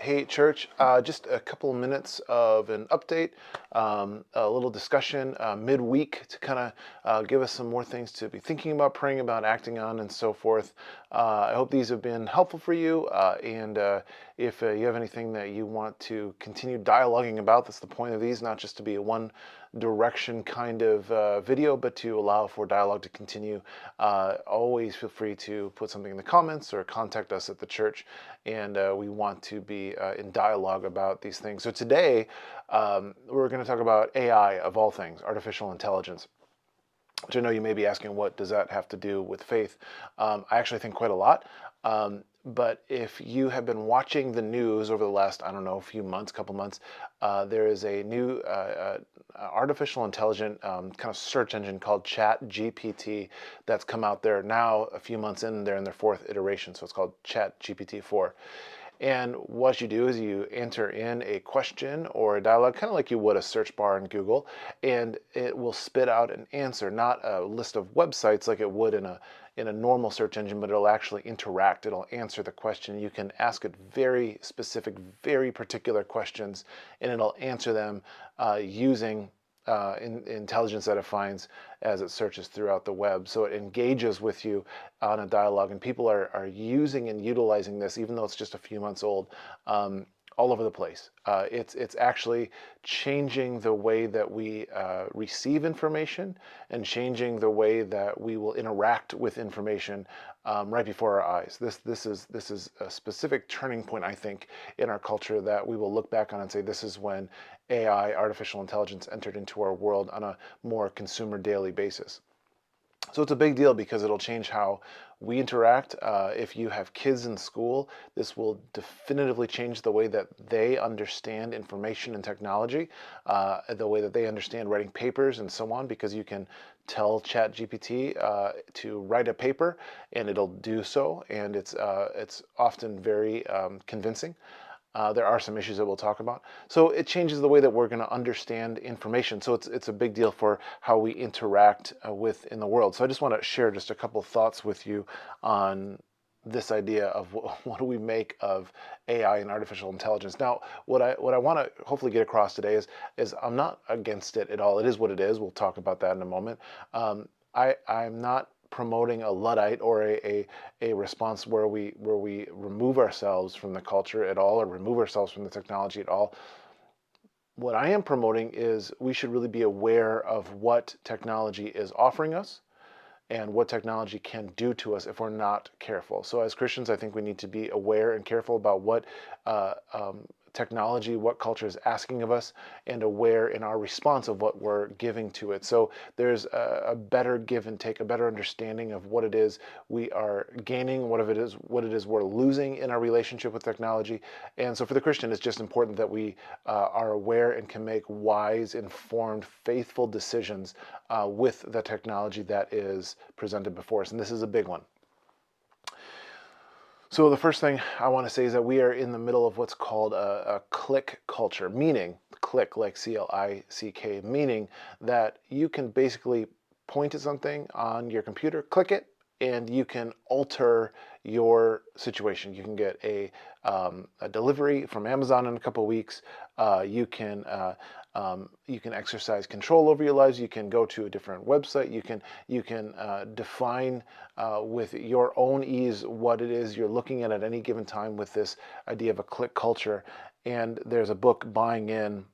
Hey, church, just a couple of minutes of an update, a little discussion midweek to kind of give us some more things to be thinking about, praying about, acting on, and so forth. I hope these have been helpful for you. And if you have anything that you want to continue dialoguing about, that's the point of these, not just to be a one direction kind of video, but to allow for dialogue to continue. Always feel free to put something in the comments or contact us at the church, and we want to be in dialogue about these things. So today, we're going to talk about AI, of all things, artificial intelligence, which I know you may be asking, what does that have to do with faith? I actually think quite a lot. But if you have been watching the news over the last, I don't know, few months, couple months, there is a new artificial intelligent kind of search engine called ChatGPT that's come out there now a few months in. They're in their fourth iteration, so it's called ChatGPT 4. And what you do is you enter in a question or a dialogue, kind of like you would a search bar in Google, and it will spit out an answer, not a list of websites like it would in a normal search engine, but it'll actually interact. It'll answer the question. You can ask it very specific, very particular questions, and it'll answer them using intelligence that it finds as it searches throughout the web. So it engages with you on a dialogue, and people are using and utilizing this, even though it's just a few months old, all over the place. It's actually changing the way that we receive information and changing the way that we will interact with information right before our eyes. This is a specific turning point, I think, in our culture that we will look back on and say this is when AI, artificial intelligence, entered into our world on a more consumer daily basis. So it's a big deal because it'll change how we interact. If you have kids in school, this will definitively change the way that they understand information and technology, the way that they understand writing papers and so on, because you can tell ChatGPT to write a paper and it'll do so, and it's often very convincing. There are some issues that we'll talk about. So it changes the way that we're going to understand information. So it's a big deal for how we interact with in the world. So I just want to share just a couple thoughts with you on this idea of what do we make of AI and artificial intelligence. Now, what I want to hopefully get across today is I'm not against it at all. It is what it is. We'll talk about that in a moment. I'm not promoting a Luddite or a response where we remove ourselves from the culture at all or remove ourselves from the technology at all. What I am promoting is we should really be aware of what technology is offering us and what technology can do to us if we're not careful. So as Christians, I think we need to be aware and careful about what technology, what culture is asking of us, and aware in our response of what we're giving to it. So there's a better give and take, a better understanding of what it is we are gaining, what it is we're losing in our relationship with technology. And so for the Christian, it's just important that we are aware and can make wise, informed, faithful decisions with the technology that is presented before us. And this is a big one. So the first thing I want to say is that we are in the middle of what's called a click culture, meaning click like CLICK, meaning that you can basically point at something on your computer, click it, and you can alter your situation. You can get a delivery from Amazon in a couple of weeks. You can exercise control over your lives. You can go to a different website. You can define with your own ease what it is you're looking at any given time with this idea of a click culture. And there's a book, Buying In,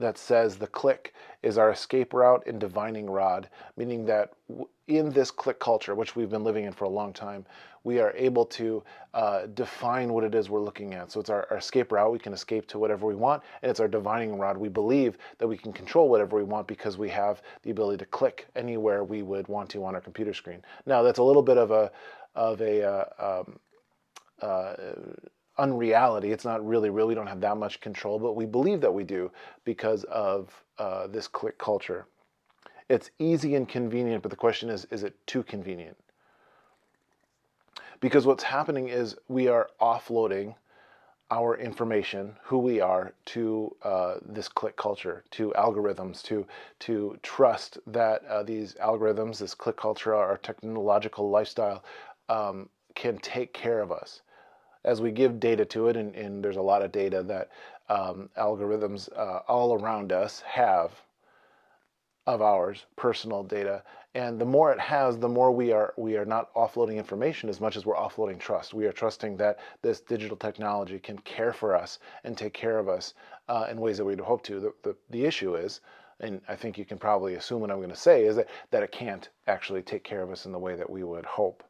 that says the click is our escape route and divining rod, meaning that in this click culture, which we've been living in for a long time, we are able to define what it is we're looking at. So it's our escape route. We can escape to whatever we want, and it's our divining rod. We believe that we can control whatever we want because we have the ability to click anywhere we would want to on our computer screen. Now, that's a little bit of a unreality. It's not really real. We don't have that much control, but we believe that we do because of this click culture. It's easy and convenient, but the question is it too convenient? Because what's happening is we are offloading our information, who we are, to this click culture, to algorithms, to trust that these algorithms, this click culture, our technological lifestyle can take care of us. as we give data to it, and there's a lot of data that algorithms all around us have of ours, personal data. And the more it has, the more we are not offloading information as much as we're offloading trust. We are trusting that this digital technology can care for us and take care of us in ways that we'd hope to. The issue is, and I think you can probably assume what I'm going to say, is that it can't actually take care of us in the way that we would hope.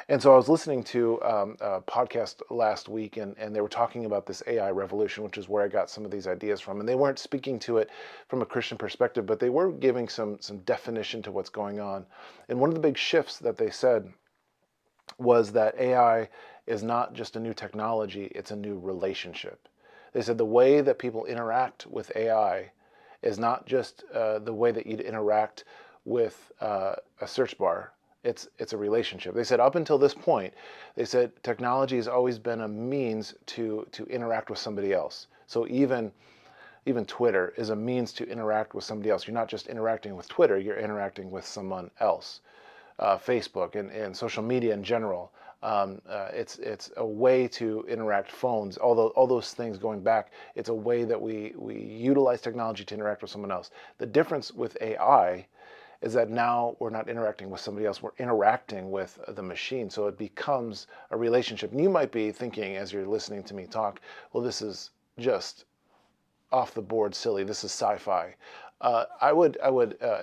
And so I was listening to a podcast last week, and they were talking about this AI revolution, which is where I got some of these ideas from. And they weren't speaking to it from a Christian perspective, but they were giving some definition to what's going on. And one of the big shifts that they said was that AI is not just a new technology, it's a new relationship. They said the way that people interact with AI is not just the way that you'd interact with a search bar. It's a relationship. They said up until this point, they said technology has always been a means to interact with somebody else. So even Twitter is a means to interact with somebody else. You're not just interacting with Twitter, you're interacting with someone else. Facebook and social media in general. It's a way to interact. Phones, all those things going back, it's a way that we utilize technology to interact with someone else. The difference with AI is that now we're not interacting with somebody else, we're interacting with the machine. So it becomes a relationship. And you might be thinking as you're listening to me talk, well, this is just off the board silly. This is sci-fi. I would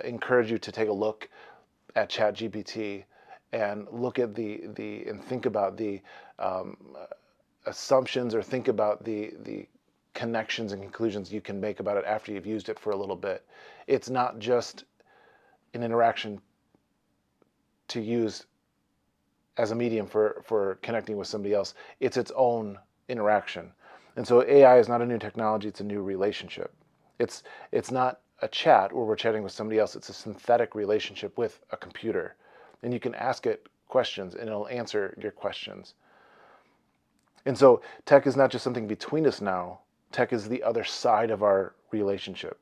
encourage you to take a look at ChatGPT and look at and think about the assumptions, or think about the connections and conclusions you can make about it after you've used it for a little bit. It's not just an interaction to use as a medium for connecting with somebody else. It's its own interaction. And so AI is not a new technology, it's a new relationship. It's not a chat where we're chatting with somebody else. It's a synthetic relationship with a computer. And you can ask it questions and it'll answer your questions. And so tech is not just something between us now. Tech is the other side of our relationship.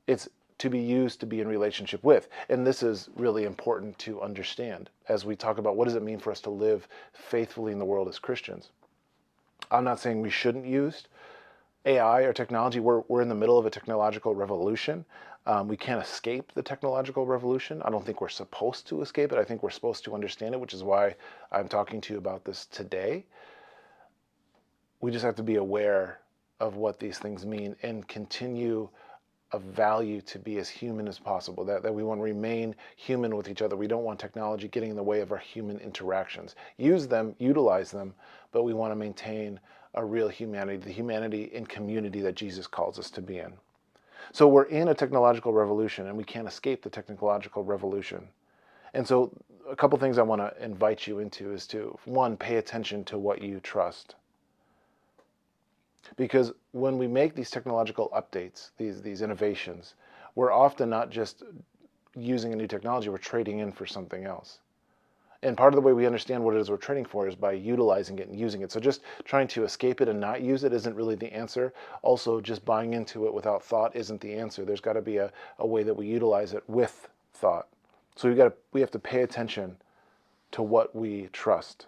It's to be used to be in relationship with. And this is really important to understand as we talk about what does it mean for us to live faithfully in the world as Christians. I'm not saying we shouldn't use AI or technology. We're in the middle of a technological revolution. We can't escape the technological revolution. I don't think we're supposed to escape it. I think we're supposed to understand it, which is why I'm talking to you about this today. We just have to be aware of what these things mean and continue of value to be as human as possible, that we want to remain human with each other. We don't want technology getting in the way of our human interactions. Use them, utilize them, but we want to maintain a real humanity, the humanity in community that Jesus calls us to be in. So we're in a technological revolution and we can't escape the technological revolution. And so a couple things I want to invite you into is to, one, pay attention to what you trust. Because when we make these technological updates, these innovations, we're often not just using a new technology, we're trading in for something else. And part of the way we understand what it is we're trading for is by utilizing it and using it. So just trying to escape it and not use it isn't really the answer. Also, just buying into it without thought isn't the answer. There's got to be a way that we utilize it with thought. So we have to pay attention to what we trust.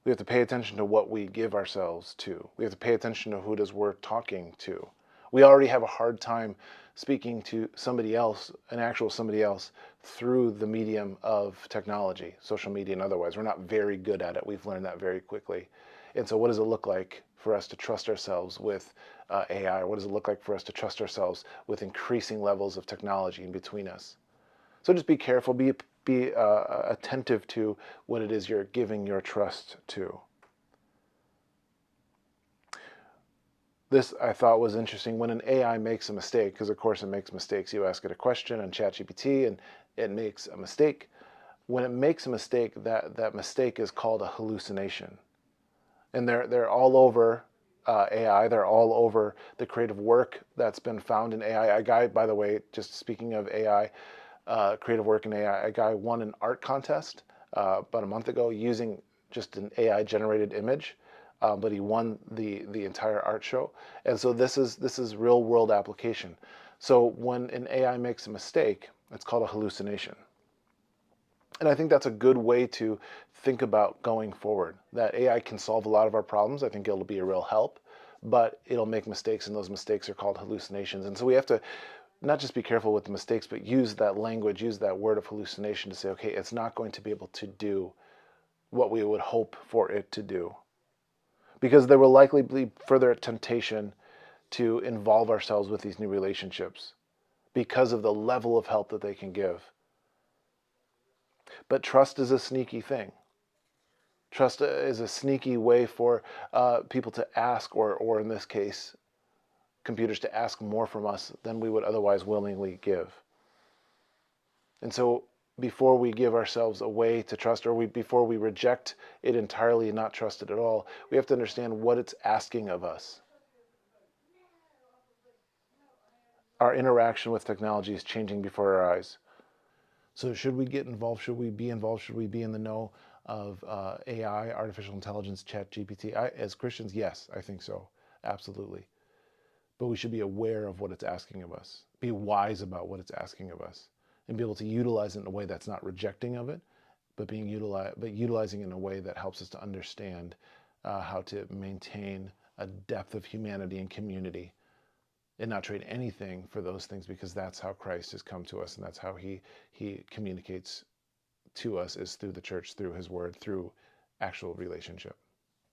We have to pay attention to what we give ourselves to. We have to pay attention to who it is we're talking to. We already have a hard time speaking to somebody else, an actual somebody else, through the medium of technology, social media and otherwise. We're not very good at it. We've learned that very quickly. And so what does it look like for us to trust ourselves with AI? What does it look like for us to trust ourselves with increasing levels of technology in between us? So just be careful, be attentive to what it is you're giving your trust to. This I thought was interesting. When an AI makes a mistake, because of course it makes mistakes, you ask it a question on ChatGPT and it makes a mistake. When it makes a mistake, that mistake is called a hallucination. And they're all over AI. They're all over the creative work that's been found in AI. A guy, by the way, just speaking of AI, creative work in AI, a guy won an art contest about a month ago using just an AI generated image, but he won the entire art show. And so this is real world application. So when an AI makes a mistake, it's called a hallucination. And I think that's a good way to think about going forward. That AI can solve a lot of our problems. I think it'll be a real help, but it'll make mistakes, and those mistakes are called hallucinations. And so we have to not just be careful with the mistakes, but use that language, use that word of hallucination to say, okay, it's not going to be able to do what we would hope for it to do. Because there will likely be further temptation to involve ourselves with these new relationships because of the level of help that they can give. But trust is a sneaky thing. Trust is a sneaky way for people to ask, or in this case, computers to ask more from us than we would otherwise willingly give. And so before we give ourselves a way to trust, or before we reject it entirely and not trust it at all, we have to understand what it's asking of us. Our interaction with technology is changing before our eyes. So should we get involved? Should we be involved? Should we be in the know of AI, artificial intelligence, ChatGPT? As Christians, yes, I think so. Absolutely. But we should be aware of what it's asking of us, be wise about what it's asking of us, and be able to utilize it in a way that's not rejecting of it, but utilizing it in a way that helps us to understand how to maintain a depth of humanity and community, and not trade anything for those things, because that's how Christ has come to us, and that's how he communicates to us, is through the church, through his word, through actual relationship.